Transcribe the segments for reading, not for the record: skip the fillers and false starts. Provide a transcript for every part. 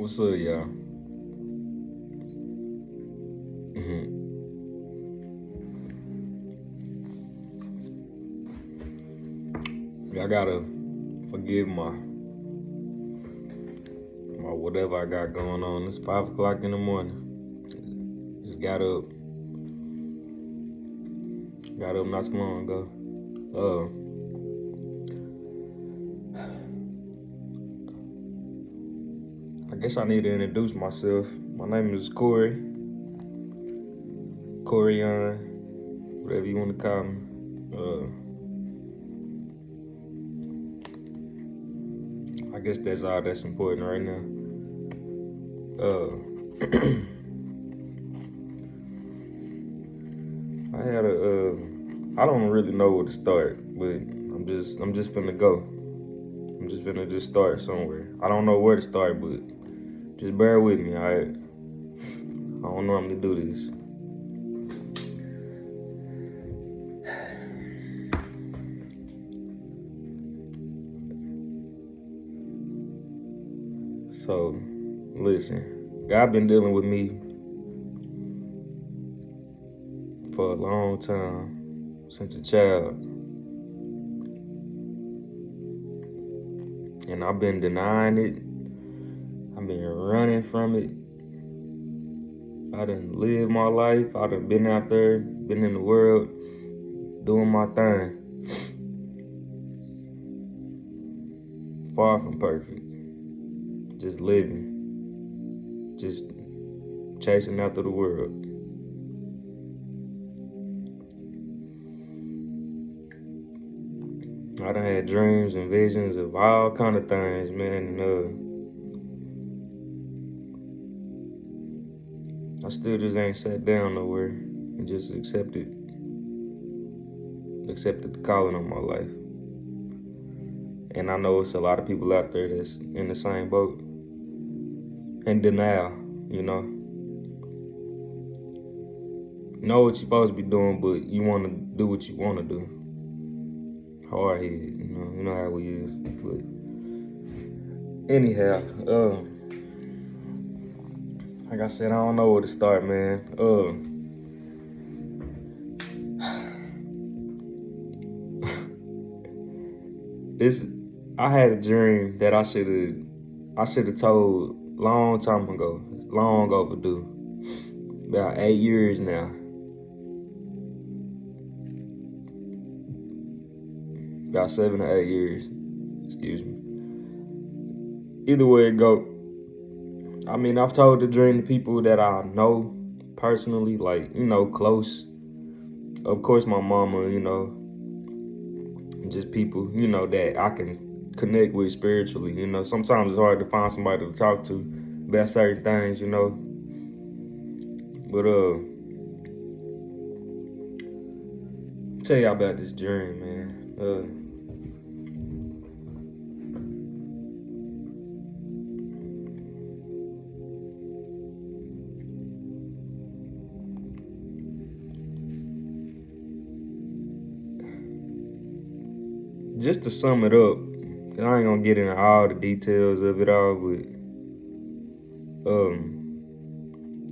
What's up, y'all? Mhm. Y'all gotta forgive my whatever I got going on. It's 5 o'clock in the morning. Just got up not so long ago. I guess I need to introduce myself. My name is Corian, whatever you want to call me. I guess that's all that's important right now. I don't really know where to start, but I'm just finna go. I'm just finna just start somewhere. I don't know where to start, but just bear with me, alright? I don't normally do this. So, listen, God been dealing with me for a long time, since a child. And I've been denying it. I've been running from it. I done lived my life. I done been out there, been in the world, doing my thing. Far from perfect. Just living. Just chasing after the world. I done had dreams and visions of all kind of things, man. I still just ain't sat down nowhere and just accepted the calling on my life. And I know it's a lot of people out there that's in the same boat. In denial, you know. Know what you're supposed to be doing, but you want to do what you want to do. Hard head, you know how we is. But anyhow, like I said, I don't know where to start, man. I had a dream that I should have told long time ago, long overdue. About 8 years now. About 7 or 8 years. Excuse me. Either way it go. I mean, I've told the dream to people that I know personally, like, close. Of course, my mama, and just people, that I can connect with spiritually. Sometimes it's hard to find somebody to talk to about certain things, But tell y'all about this dream, man. Just to sum it up, cause I ain't gonna get into all the details of it all, but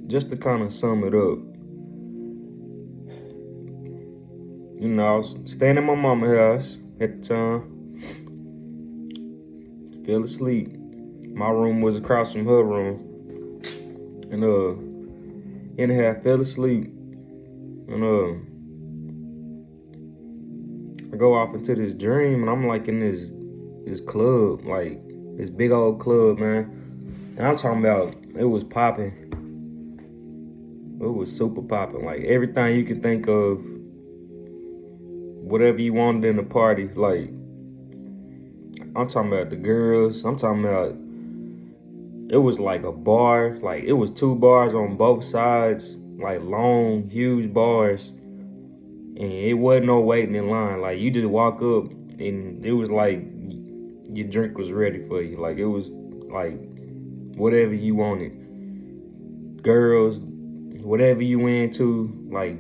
just to kind of sum it up, I was staying at my mama's house at the time, fell asleep. My room was across from her room, and anyhow, I fell asleep, and I go off into this dream, and I'm like in this club, like this big old club, man. And I'm talking about, it was popping. It was super popping. Like everything you could think of, whatever you wanted in a party. Like, I'm talking about the girls. I'm talking about, it was like a bar. Like, it was 2 bars on both sides. Like long, huge bars. And it wasn't no waiting in line. Like, you just walk up and it was like your drink was ready for you. Like, it was like whatever you wanted. Girls, whatever you into. Like,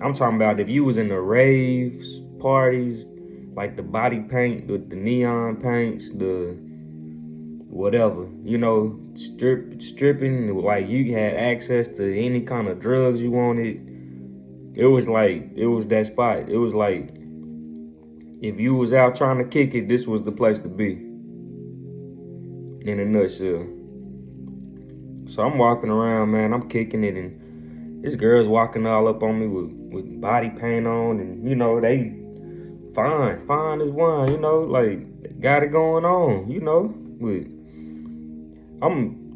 I'm talking about if you was in the raves, parties, like the body paint with the neon paints, the whatever, stripping, like you had access to any kind of drugs you wanted. It was that spot. It was like, if you was out trying to kick it, this was the place to be, in a nutshell. So I'm walking around, man, I'm kicking it, and this girl's walking all up on me with body paint on, and they fine as wine, like got it going on, but I'm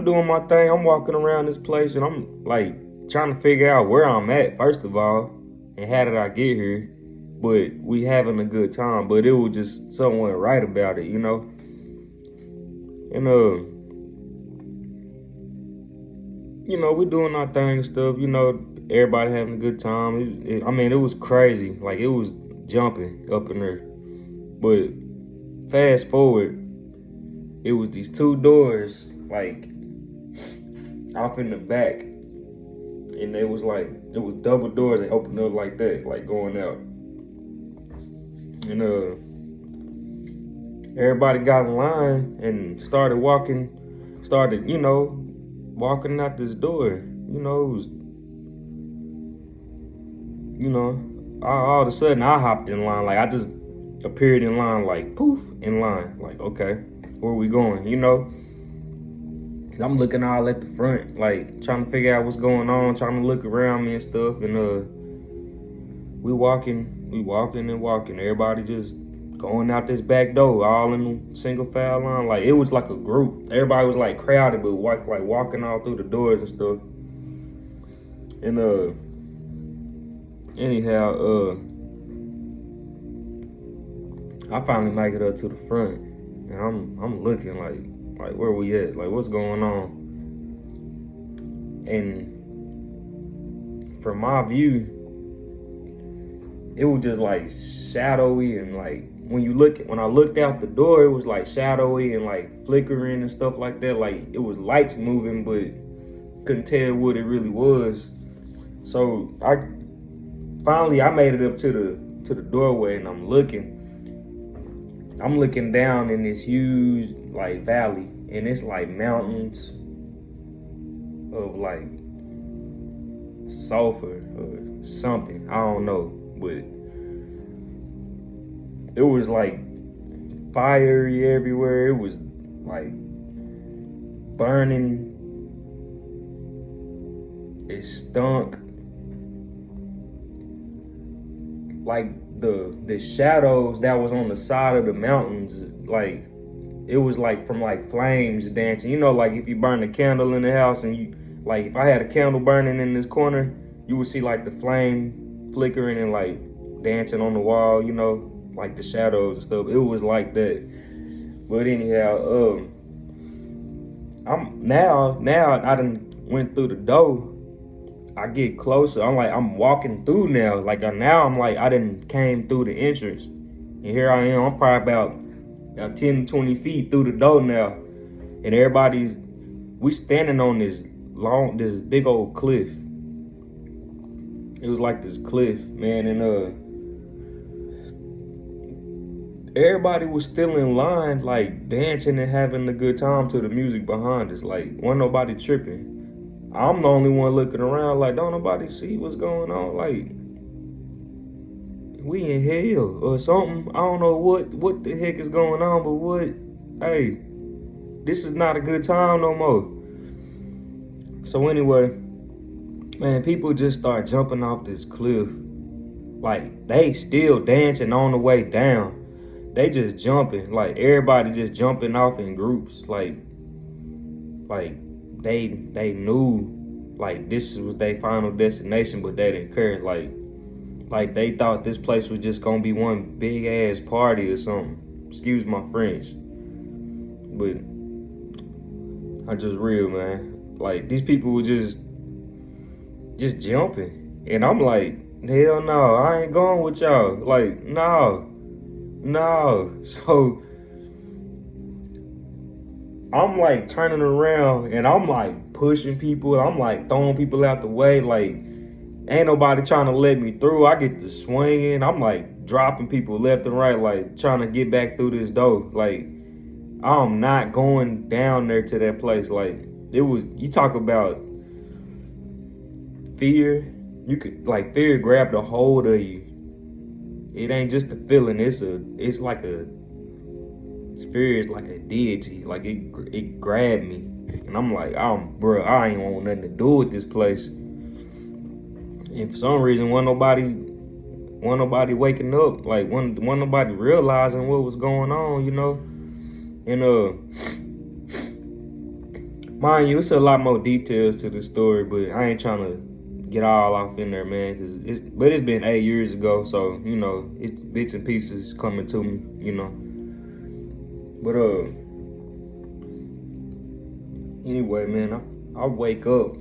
doing my thing. I'm walking around this place, and I'm like trying to figure out where I'm at, first of all, and how did I get here. But we having a good time, but it was just somewhat right about it, and we doing our thing and stuff, everybody having a good time. It was crazy. Like, it was jumping up in there. But fast forward, it was these two doors, like, off in the back. And it was double doors. They opened up like that, like going out. And everybody got in line and started walking out this door. It was, all of a sudden I hopped in line. Like, I just appeared in line, like, poof, in line. Like, okay, where we going, I'm looking all at the front, like, trying to figure out what's going on, trying to look around me and stuff. And we walking. Everybody just going out this back door, all in a single file line. Like, it was like a group. Everybody was like crowded, but like walking all through the doors and stuff. And anyhow, I finally make it up to the front, and I'm looking like where we at? Like, what's going on? And from my view, it was just like shadowy, and like when I looked out the door, it was like shadowy and like flickering and stuff like that. Like, it was lights moving, but couldn't tell what it really was. So I made it up to the doorway, and I'm looking down in this huge like valley, and it's like mountains of like sulfur or something. I don't know, but it was like fiery everywhere. It was like burning. It stunk. Like the shadows that was on the side of the mountains, like, it was like from like flames dancing. Like if you burn a candle in the house, and you, like, if I had a candle burning in this corner, you would see like the flame flickering and like dancing on the wall, like the shadows and stuff. It was like that. But anyhow, now I done went through the door. I get closer. I'm walking through now. Like, now I'm like, I done came through the entrance, and here I am. I'm probably about 10 to 20 feet through the door now, and we standing on this big old cliff. It was like this cliff, man, and everybody was still in line, like dancing and having a good time to the music behind us. Like, wasn't nobody tripping. I'm the only one looking around, like, don't nobody see what's going on? Like, we in hell or something. I don't know what the heck is going on, but hey, this is not a good time no more. So anyway, man, people just start jumping off this cliff. Like, they still dancing on the way down. They just jumping, like, everybody just jumping off in groups. Like they knew, like, this was their final destination, but they didn't care. Like they thought this place was just gonna be one big ass party or something. Excuse my French, but I just real, man. Like, these people were just jumping, and I'm like, hell no, I ain't going with y'all. Like, no. So I'm like turning around, and I'm like pushing people. I'm like throwing people out the way. Like, ain't nobody trying to let me through. I get to swinging. I'm like dropping people left and right, like trying to get back through this door. Like, I'm not going down there to that place. Like, it was, you talk about fear, you could, like, fear grabbed a hold of you. It ain't just a feeling, it's like a, fear is like a deity. Like, it grabbed me. And I'm like, bro, I ain't want nothing to do with this place. And for some reason, wasn't nobody waking up. Like, wasn't nobody realizing what was going on, you know? And mind you, it's a lot more details to the story, but I ain't trying to get all off in there, man. But it's been 8 years ago, so you know, it's bits and pieces coming to me, you know. But anyway, man, I wake up.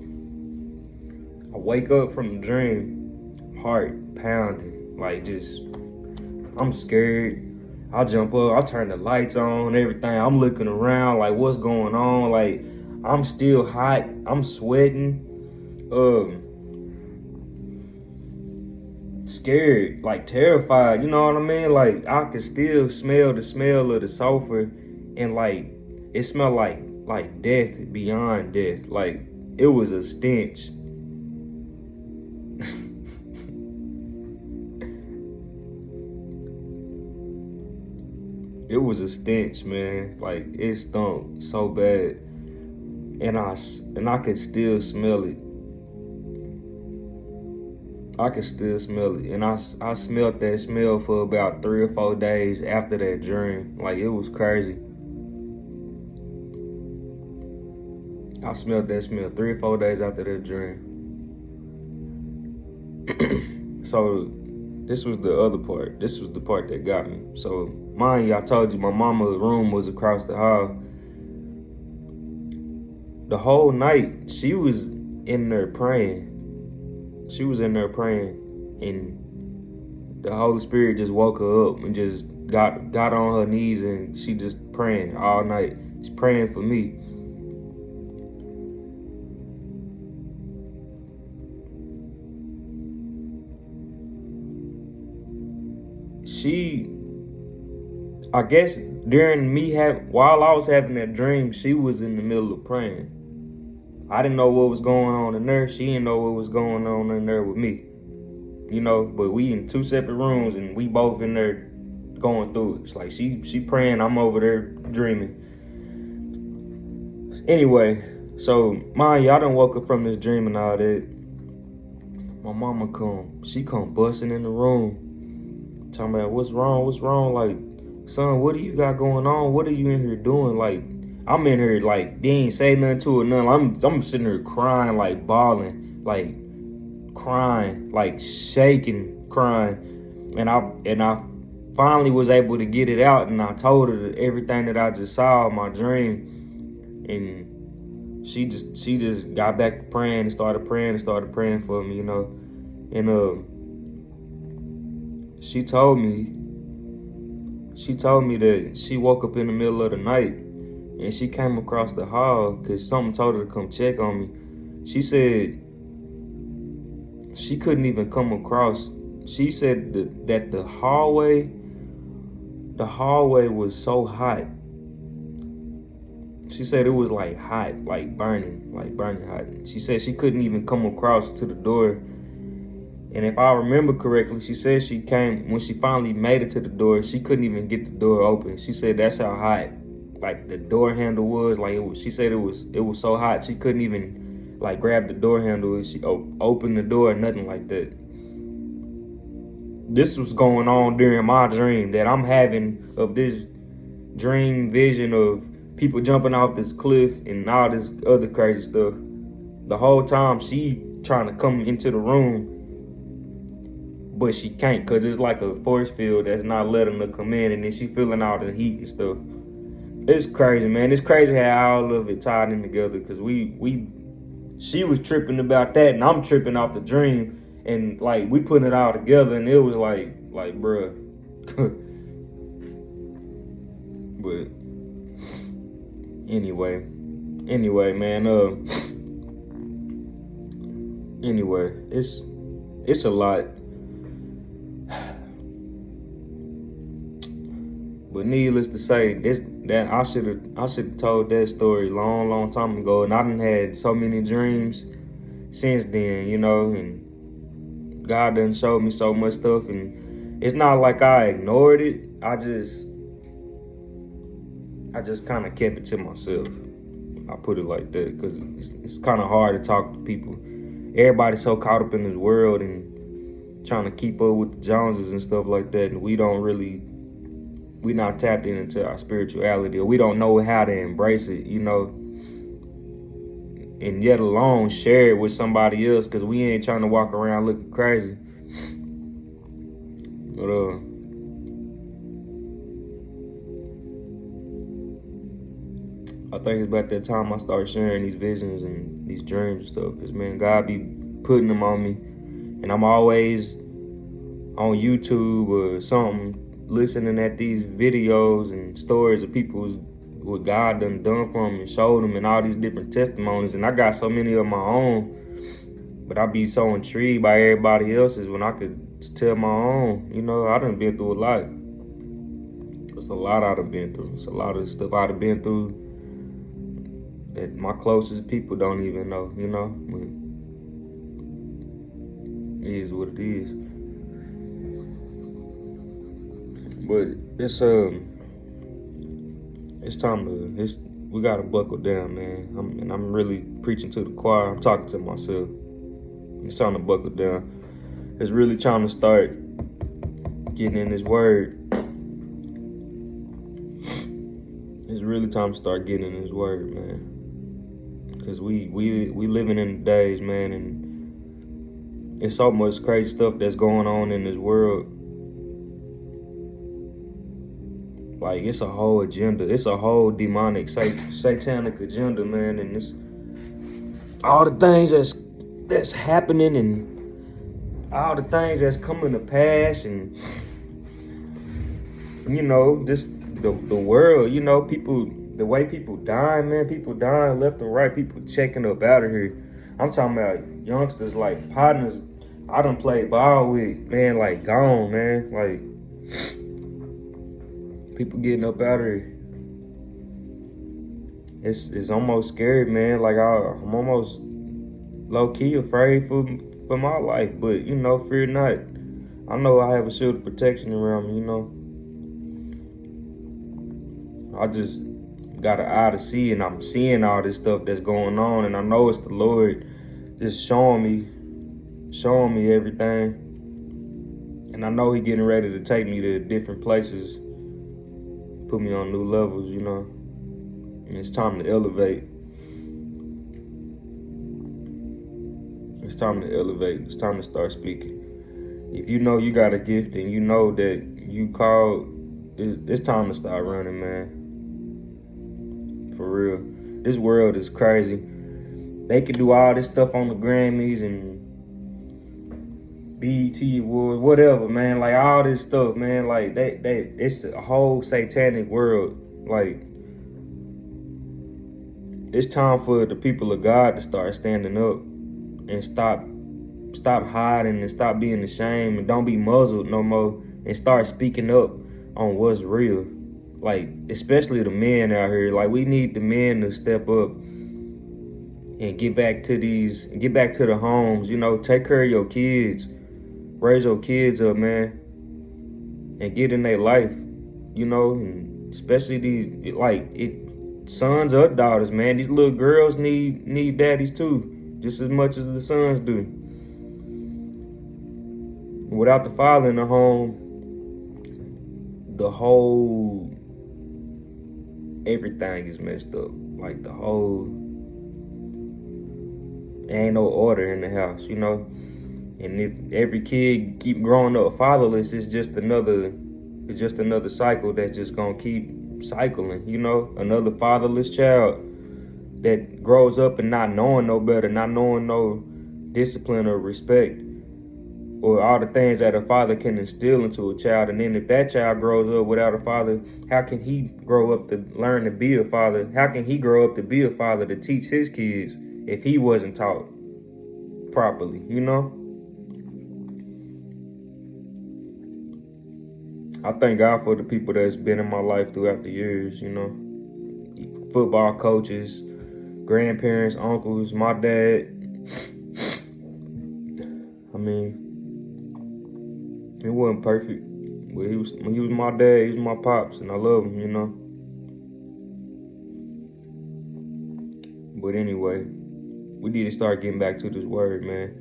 I wake up from the dream, heart pounding, like just I'm scared. I jump up, I turn the lights on, everything. I'm looking around, like what's going on? Like I'm still hot, I'm sweating, scared, like terrified. You know what I mean? Like I could still smell the smell of the sulfur, and like it smelled like death beyond death. Like it was a stench. It was a stench, man. Like it stunk so bad, and I could still smell it. I could still smell it, and I smelled that smell for about 3 or 4 days after that dream. Like it was crazy. I smelled that smell 3 or 4 days after that dream. So this was the other part. This was the part that got me. So mind you, I told you my mama's room was across the hall. The whole night she was in there praying. She was in there praying, and the Holy Spirit just woke her up and just got on her knees, and she just praying all night. She's praying for me. I guess while I was having that dream, she was in the middle of praying. I didn't know what was going on in there. She didn't know what was going on in there with me. You know, but we in 2 separate rooms, and we both in there going through it. It's like she praying, I'm over there dreaming. Anyway, so mind you, I done woke up from this dream and all that. My mama come busting in the room, talking about what's wrong, like, son, what do you got going on? What are you in here doing? Like, I'm in here, like, they ain't say nothing to her, nothing. I'm sitting here crying, like, bawling, like, crying, like, shaking, crying. And I finally was able to get it out, and I told her everything that I just saw in my dream. And she just got back to praying and started praying for me, you know. And she told me that she woke up in the middle of the night, and she came across the hall because something told her to come check on me. She said she couldn't even come across. She said that the hallway was so hot. She said it was like hot, like burning hot. She said she couldn't even come across to the door. And if I remember correctly, she said when she finally made it to the door, she couldn't even get the door open. She said that's how hot, like, the door handle was. Like, she said it was so hot she couldn't even, like, grab the door handle. She opened the door, nothing like that. This was going on during my dream that I'm having, of this dream vision of people jumping off this cliff and all this other crazy stuff. The whole time she trying to come into the room, but she can't, because it's like a force field that's not letting her come in, and then she feeling all the heat and stuff. It's crazy, man. It's crazy how all of it tied in together, because she was tripping about that, and I'm tripping off the dream, and like we putting it all together, and it was like bruh. But anyway, man. Anyway, it's a lot. But needless to say, that I should have told that story long time ago, and I done had so many dreams since then, and God done showed me so much stuff, and it's not like I ignored it. I just kind of kept it to myself. I put it like that because it's kind of hard to talk to people. Everybody's so caught up in this world and trying to keep up with the Joneses and stuff like that, and we not tapped into our spirituality, or we don't know how to embrace it, and yet alone share it with somebody else, because we ain't trying to walk around looking crazy. But I think it's about that time I start sharing these visions and these dreams and stuff, because man, God be putting them on me, and I'm always on YouTube or something listening at these videos and stories of people's what God done for them and showed them, and all these different testimonies, and I got so many of my own, but I be so intrigued by everybody else's when I could just tell my own. I done been through a lot. It's a lot I done been through. It's a lot of stuff I done been through that my closest people don't even know, but it is what it is. But it's time we gotta buckle down, man. I'm really preaching to the choir. I'm talking to myself. It's time to buckle down. It's really time to start getting in this word. It's really time to start getting in this word, man. Because we living in the days, man, and it's so much crazy stuff that's going on in this world. Like, it's a whole agenda. It's a whole demonic, satanic agenda, man. And it's all the things that's happening, and all the things that's coming to pass, and just the world. People, the way people dying, man. People dying left and right. People checking up out of here. I'm talking about youngsters, like partners I done played ball with, man. Like, gone, man. Like, people getting up out of here. It's almost scary, man. Like, I'm almost low key afraid for my life, but fear not. I know I have a shield of protection around me. I just got an eye to see, and I'm seeing all this stuff that's going on, and I know it's the Lord just showing me everything, and I know He getting ready to take me to different places, put me on new levels, and it's time to elevate. It's time to elevate. It's time to start speaking. If you know you got a gift and you know that you called, it's time to start running, man. For real. This world is crazy. They can do all this stuff on the Grammys and BET Awards, whatever, man. Like, all this stuff, man. Like, it's a whole satanic world. Like, it's time for the people of God to start standing up and stop hiding and stop being ashamed, and don't be muzzled no more, and start speaking up on what's real. Like, especially the men out here. Like, we need the men to step up and get back to the homes, take care of your kids, raise your kids up, man, and get in their life, and especially these, sons or daughters, man. These little girls need daddies too, just as much as the sons do. Without the father in the home, the whole everything is messed up. Like, there ain't no order in the house, And if every kid keep growing up fatherless, it's just another cycle that's just gonna keep cycling, Another fatherless child that grows up and not knowing no better, not knowing no discipline or respect, or all the things that a father can instill into a child. And then if that child grows up without a father, how can he grow up to learn to be a father? How can he grow up to be a father to teach his kids if he wasn't taught properly, I thank God for the people that's been in my life throughout the years, you know. Football coaches, grandparents, uncles, my dad. I mean, it wasn't perfect, but he was my dad, he was my pops, and I love him, you know. But anyway, we need to start getting back to this word, man.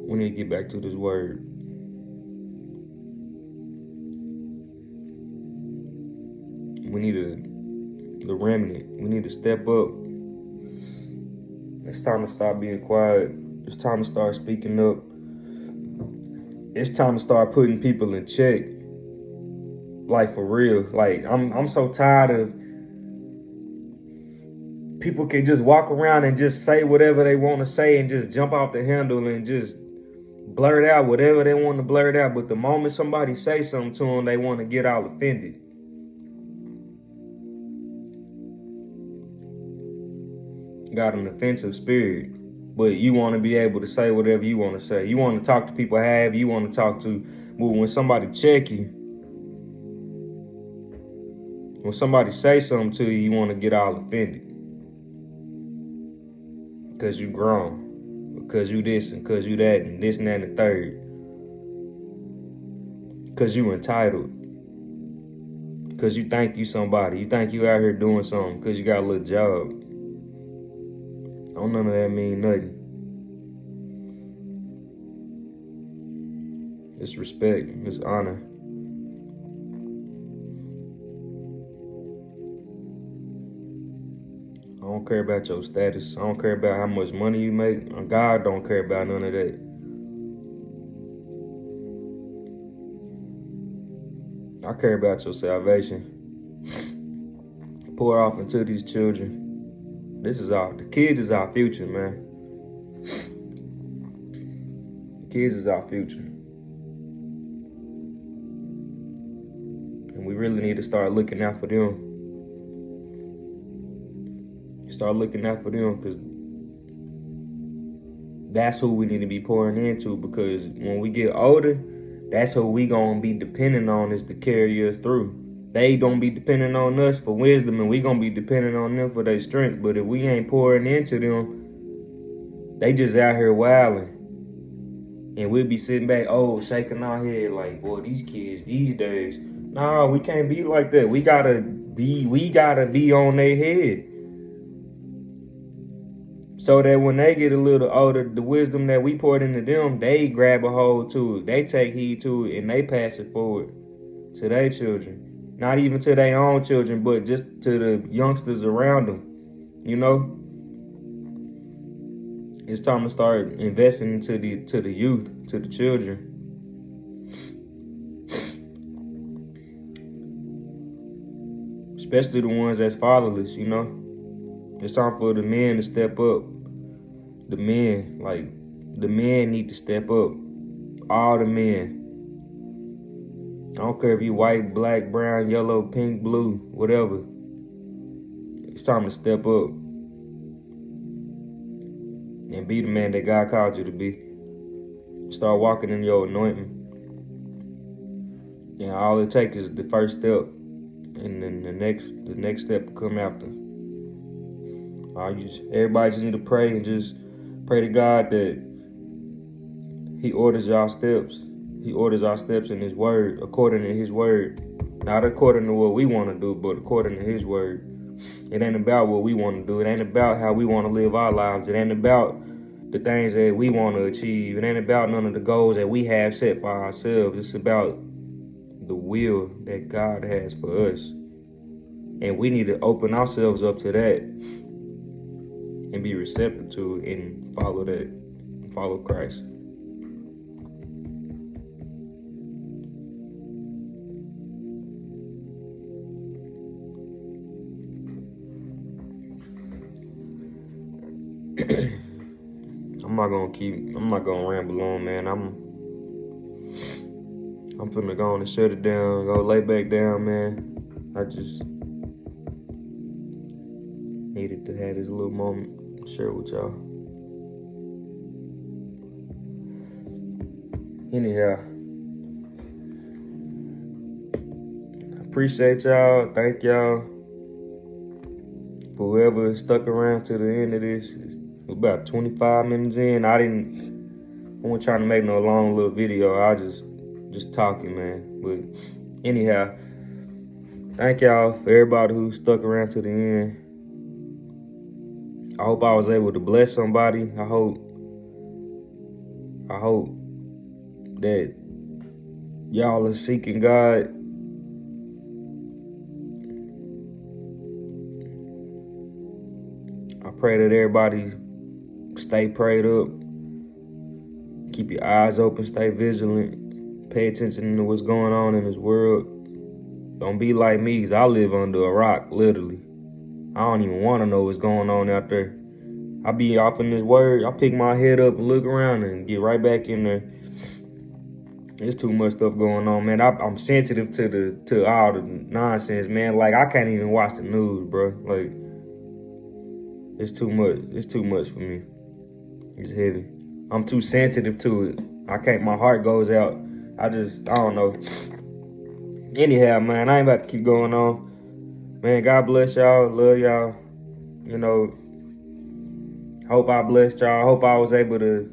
We need to get back to this word. We need the remnant. We need to step up. It's time to stop being quiet. It's time to start speaking up. It's time to start putting people in check. Like, for real. Like, I'm so tired of people can just walk around and just say whatever they want to say and just jump off the handle and just blurt out whatever they want to blurt out. But the moment somebody say something to them, they want to get all offended. Got an offensive spirit. But you want to be able to say whatever you want to say. You want to talk to people however you want to talk to. But when somebody check you, when somebody say something to you, you want to get all offended. Because you grown. Because you this and because you that and this and that and the third. Because you entitled. Because you think you somebody. You think you out here doing something because you got a little job. Don't none of that mean nothing. It's respect. It's honor. I don't care about your status. I don't care about how much money you make. God don't care about none of that. I care about your salvation. Pour off into these children. The kids is our future, man. The kids is our future. And we really need to start looking out for them. Start looking out for them, because that's who we need to be pouring into, because when we get older, that's who we gonna be depending on is to carry us through. They gonna be depending on us for wisdom, and we gonna be depending on them for their strength. But if we ain't pouring into them, they just out here wilding. And we'll be sitting back, shaking our head like, boy, these kids these days. Nah, we can't be like that. We gotta be on their head. So that when they get a little older, the wisdom that we poured into them, they grab a hold to it. They take heed to it and they pass it forward to their children. Not even to their own children, but just to the youngsters around them. You know? It's time to start investing into the youth, to the children. Especially the ones that's fatherless, you know? It's time for the men to step up. The men need to step up. All the men. I don't care if you white, black, brown, yellow, pink, blue, whatever. It's time to step up and be the man that God called you to be. Start walking in your anointing. And all it takes is the first step, and then the next step will come after. Everybody just need to pray and just pray to God that He orders our steps. He orders our steps in His word, according to His word. Not according to what we want to do, but according to His word. It ain't about what we want to do. It ain't about how we want to live our lives. It ain't about the things that we want to achieve. It ain't about none of the goals that we have set for ourselves. It's about the will that God has for us. And we need to open ourselves up to that and be receptive to it and follow that. Follow Christ. I'm not gonna ramble on, man. I'm finna go on and shut it down, go lay back down, man. I just needed to have this little moment to share with y'all. Anyhow, appreciate y'all. Thank y'all for whoever stuck around to the end of this. It's about 25 minutes in. I wasn't trying to make no long little video. I just talking, man. But anyhow, thank y'all for everybody who stuck around to the end. I hope I was able to bless somebody. I hope that y'all are seeking God. I pray that everybody stay prayed up. Keep your eyes open, stay vigilant. Pay attention to what's going on in this world. Don't be like me, because I live under a rock, literally. I don't even want to know what's going on out there. I be off in this word. I pick my head up and look around and get right back in there. There's too much stuff going on, man. I'm sensitive to all the nonsense, man. Like, I can't even watch the news, bro. Like, it's too much. It's too much for me. It's heavy. I'm too sensitive to it. My heart goes out. I don't know. Anyhow, man, I ain't about to keep going on. Man, God bless y'all. Love y'all. You know, hope I blessed y'all. I hope I was able to,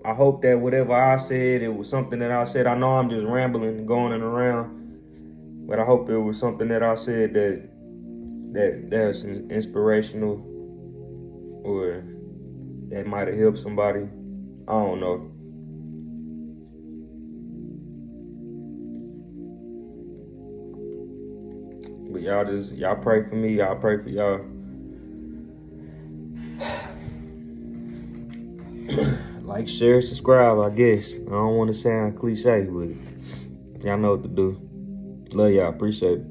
I hope that whatever I said, it was something that I said. I know I'm just rambling and going around, but I hope it was something that I said that's inspirational, or that might have helped somebody. I don't know. But y'all pray for me. Y'all pray for y'all. Like, share, subscribe, I guess. I don't want to sound cliche, but y'all know what to do. Love y'all. Appreciate it.